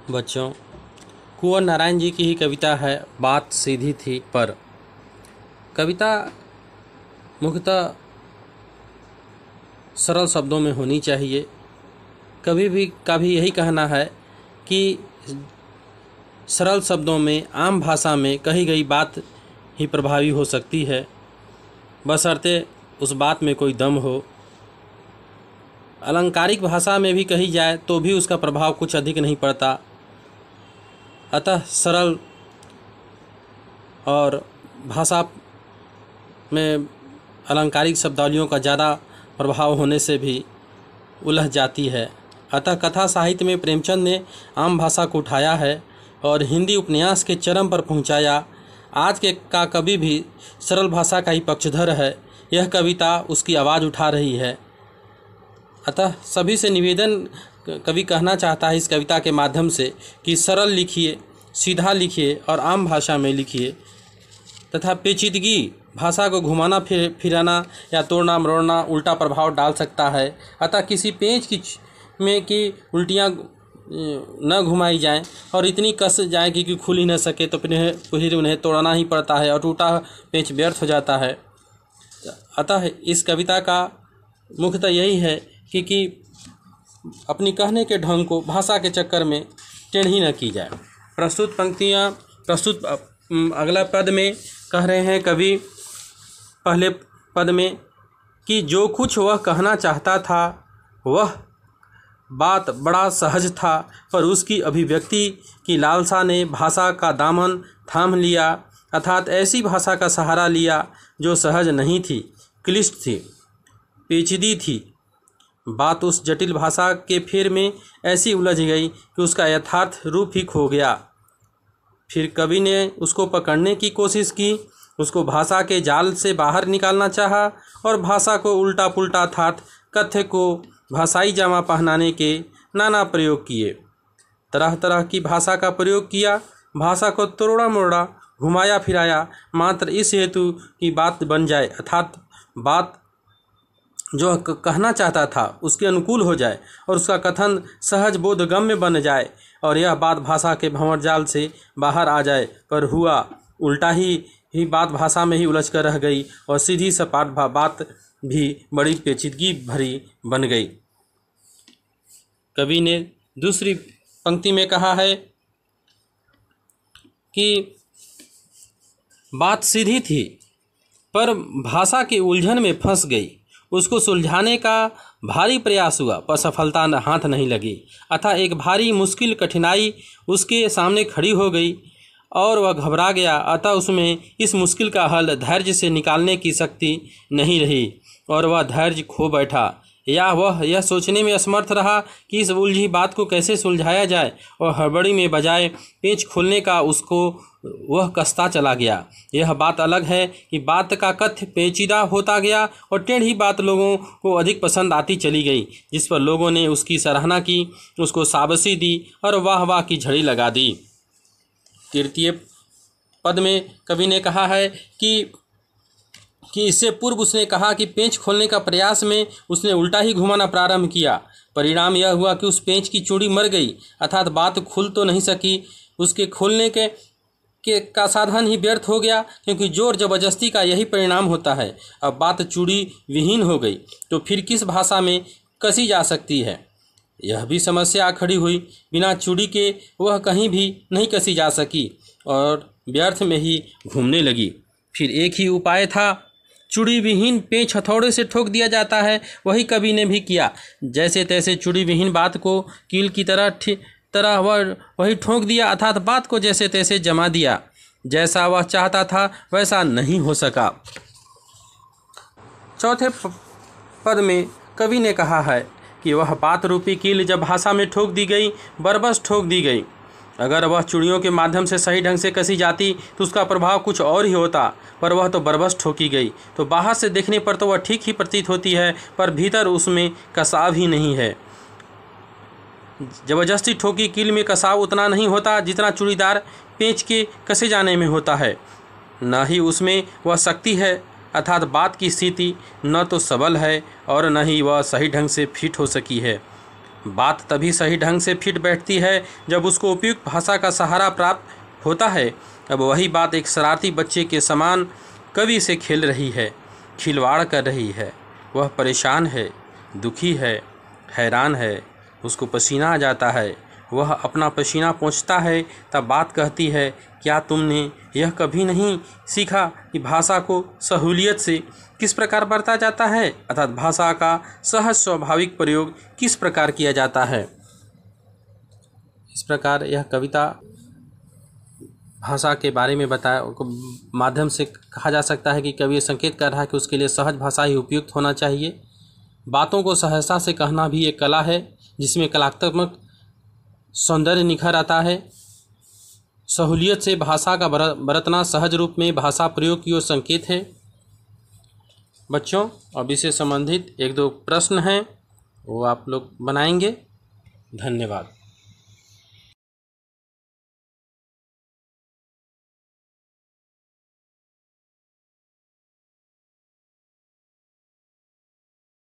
बच्चों, कुंवर नारायण जी की ही कविता है बात सीधी थी पर। कविता मुख्यतः सरल शब्दों में होनी चाहिए। कभी यही कहना है कि सरल शब्दों में आम भाषा में कही गई बात ही प्रभावी हो सकती है, बशर्ते उस बात में कोई दम हो। अलंकारिक भाषा में भी कही जाए तो भी उसका प्रभाव कुछ अधिक नहीं पड़ता। अतः सरल और भाषा में अलंकारिक शब्दावलियों का ज़्यादा प्रभाव होने से भी उलझ जाती है। अतः कथा साहित्य में प्रेमचंद ने आम भाषा को उठाया है और हिंदी उपन्यास के चरम पर पहुंचाया। आज के का कवि भी सरल भाषा का ही पक्षधर है। यह कविता उसकी आवाज़ उठा रही है। अतः सभी से निवेदन कवि कहना चाहता है इस कविता के माध्यम से कि सरल लिखिए, सीधा लिखिए और आम भाषा में लिखिए तथा पेचीदगी भाषा को घुमाना फिराना या तोड़ना मरोड़ना उल्टा प्रभाव डाल सकता है। अतः किसी पेंच की उल्टियाँ न घुमाई जाएं और इतनी कस जाए कि खुल ही न सके तो फिर उन्हें तोड़ना ही पड़ता है और टूटा पेंच व्यर्थ हो जाता है। अतः इस कविता का मुख्यतः यही है कि अपनी कहने के ढंग को भाषा के चक्कर में टेढ़ी न की जाए। प्रस्तुत अगला पद में कह रहे हैं कवि पहले पद में कि जो कुछ वह कहना चाहता था वह बात बड़ा सहज था, पर उसकी अभिव्यक्ति की लालसा ने भाषा का दामन थाम लिया, अर्थात ऐसी भाषा का सहारा लिया जो सहज नहीं थी, क्लिष्ट थी, पेचीदी थी। बात उस जटिल भाषा के फेर में ऐसी उलझ गई कि उसका यथार्थ रूप ही खो गया। फिर कवि ने उसको पकड़ने की कोशिश की, उसको भाषा के जाल से बाहर निकालना चाहा और भाषा को उल्टा पुल्टा अर्थात कथ्य को भाषाई जामा पहनाने के नाना प्रयोग किए। तरह तरह की भाषा का प्रयोग किया, भाषा को तोड़ा मोड़ा, घुमाया फिराया, मात्र इस हेतु की बात बन जाए, अर्थात बात जो कहना चाहता था उसके अनुकूल हो जाए और उसका कथन सहज बोधगम्य बन जाए और यह बात भाषा के भंवर जाल से बाहर आ जाए। पर हुआ उल्टा ही बात भाषा में ही उलझ कर रह गई और सीधी सपाट बात भी बड़ी पेचीदगी भरी बन गई। कवि ने दूसरी पंक्ति में कहा है कि बात सीधी थी पर भाषा की उलझन में फंस गई, उसको सुलझाने का भारी प्रयास हुआ पर सफलता हाथ नहीं लगी। अतः एक भारी मुश्किल कठिनाई उसके सामने खड़ी हो गई और वह घबरा गया। अतः उसमें इस मुश्किल का हल धैर्य से निकालने की शक्ति नहीं रही और वह धैर्य खो बैठा, या वह यह सोचने में असमर्थ रहा कि इस उलझी बात को कैसे सुलझाया जाए और हड़बड़ी में बजाय पेच खोलने का उसको वह कसता चला गया। यह बात अलग है कि बात का कथ्य पेचीदा होता गया और टेढ़ी बात लोगों को अधिक पसंद आती चली गई, जिस पर लोगों ने उसकी सराहना की, उसको शाबाशी दी और वाह वाह की झड़ी लगा दी। तृतीय पद में कवि ने कहा है कि इससे पूर्व उसने कहा कि पेंच खोलने का प्रयास में उसने उल्टा ही घुमाना प्रारंभ किया। परिणाम यह हुआ कि उस पेंच की चूड़ी मर गई, अर्थात बात खुल तो नहीं सकी, उसके खोलने का साधन ही व्यर्थ हो गया, क्योंकि जोर जबरदस्ती का यही परिणाम होता है। अब बात चूड़ी विहीन हो गई तो फिर किस भाषा में कसी जा सकती है? यह भी समस्या खड़ी हुई। बिना चूड़ी के वह कहीं भी नहीं कसी जा सकी और व्यर्थ में ही घूमने लगी। फिर एक ही उपाय था, चूड़ी विहीन पेंच हथौड़े से ठोक दिया जाता है। वही कवि ने भी किया। जैसे तैसे चूड़ी विहीन बात को कील की तरह वही ठोक दिया, अर्थात बात को जैसे तैसे जमा दिया। जैसा वह चाहता था वैसा नहीं हो सका। चौथे पद में कवि ने कहा है कि वह बात रूपी कील जब भाषा में ठोक दी गई, बरबस ठोक दी गई। अगर वह चूड़ियों के माध्यम से सही ढंग से कसी जाती तो उसका प्रभाव कुछ और ही होता, पर वह तो बरबस ठोकी गई। तो बाहर से देखने पर तो वह ठीक ही प्रतीत होती है, पर भीतर उसमें कसाव ही नहीं है। जबरदस्ती ठोकी कील में कसाव उतना नहीं होता जितना चूड़ीदार पेंच के कसे जाने में होता है। न ही उसमें वह शक्ति है, अर्थात बात की स्थिति न तो सबल है और न ही वह सही ढंग से फिट हो सकी है। बात तभी सही ढंग से फिट बैठती है जब उसको उपयुक्त भाषा का सहारा प्राप्त होता है। अब वही बात एक शरारती बच्चे के समान कवि से खेल रही है, खिलवाड़ कर रही है। वह परेशान है, दुखी है, हैरान है, उसको पसीना आ जाता है। वह अपना पसीना पोंछता है, तब बात कहती है, क्या तुमने यह कभी नहीं सीखा कि भाषा को सहूलियत से किस प्रकार बरता जाता है, अर्थात भाषा का सहज स्वाभाविक प्रयोग किस प्रकार किया जाता है। इस प्रकार यह कविता भाषा के बारे में माध्यम से कहा जा सकता है कि कवि ये संकेत कर रहा है कि उसके लिए सहज भाषा ही उपयुक्त होना चाहिए। बातों को सहजता से कहना भी एक कला है जिसमें कलात्मक सौंदर्य निखर आता है। सहूलियत से भाषा का बरतना सहज रूप में भाषा प्रयोग की ओर संकेत है। बच्चों, अब इससे संबंधित 1-2 प्रश्न हैं, वो आप लोग बनाएंगे। धन्यवाद।